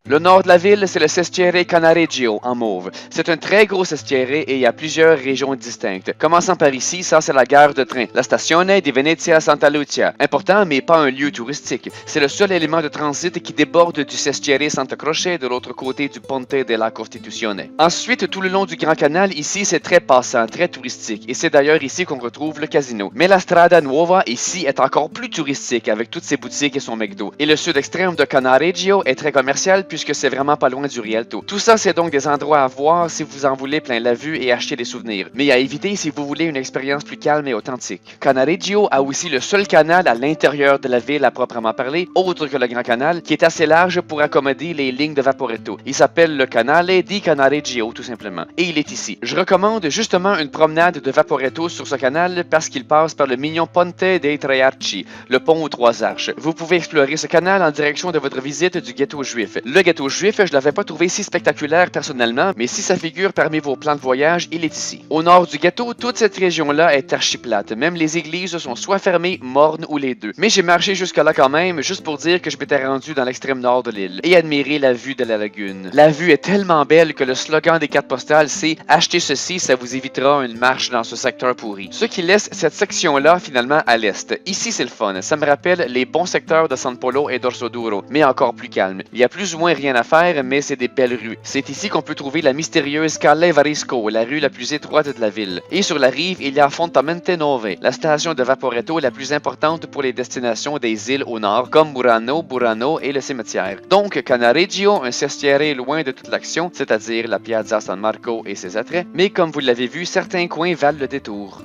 Le nord de la ville, c'est le Sestiere Cannaregio en mauve. C'est un très gros sestiere et il y a plusieurs régions distinctes. Commençant par ici, ça c'est la gare de train, la Stazione di Venezia Santa Lucia. Important, mais pas un lieu touristique. C'est le seul élément de transit qui déborde du Sestiere Santa Croce de l'autre côté du Ponte della Costituzione. Ensuite, tout le long du Grand Canal, ici c'est très passant, très touristique. Et c'est d'ailleurs ici qu'on retrouve le casino. Mais la Strada Nuova ici est encore plus touristique avec toutes ses boutiques et son McDo. Et le sud extrême de Cannaregio est très commercial puisque c'est vraiment pas loin du Rialto. Tout ça, c'est donc des endroits à voir si vous en voulez plein la vue et acheter des souvenirs. Mais à éviter si vous voulez une expérience plus calme et authentique. Cannaregio a aussi le seul canal à l'intérieur de la ville à proprement parler, autre que le Grand Canal, qui est assez large pour accommoder les lignes de Vaporetto. Il s'appelle le Canale di Cannaregio, tout simplement. Et il est ici. Je recommande justement une promenade de Vaporetto sur ce canal parce qu'il passe par le mignon Ponte dei Tre Arci, le pont aux trois arches. Vous pouvez explorer ce canal en direction de votre visite du ghetto juif. Le ghetto juif, je l'avais pas trouvé si spectaculaire personnellement, mais si ça figure parmi vos plans de voyage, il est ici. Au nord du ghetto, toute cette région-là est archi-plate. Même les églises sont soit fermées, mornes ou les deux. Mais j'ai marché jusque-là quand même, juste pour dire que je m'étais rendu dans l'extrême nord de l'île et admirer la vue de la lagune. La vue est tellement belle que le slogan des cartes postales, c'est « Achetez ceci, ça vous évitera une marche dans ce secteur pourri ». Ce qui laisse cette section-là finalement à l'est. Ici, c'est le fun. Ça me rappelle les bons secteurs de San Polo et d'Orsoduro, mais encore plus calme. Il y a plus ou moins rien à faire, mais c'est des belles rues. C'est ici qu'on peut trouver la mystérieuse Calle Varisco, la rue la plus étroite de la ville. Et sur la rive, il y a Fontamente Nove, la station de Vaporetto la plus importante pour les destinations des îles au nord, comme Burano et le cimetière. Donc, Cannaregio, un sestiere loin de toute l'action, c'est-à-dire la Piazza San Marco et ses attraits, mais comme vous l'avez vu, certains coins valent le détour.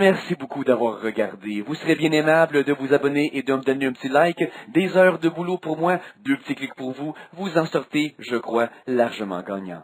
Merci beaucoup d'avoir regardé. Vous serez bien aimable de vous abonner et de me donner un petit like. Des heures de boulot pour moi, 2 petits clics pour vous. Vous en sortez, je crois, largement gagnant.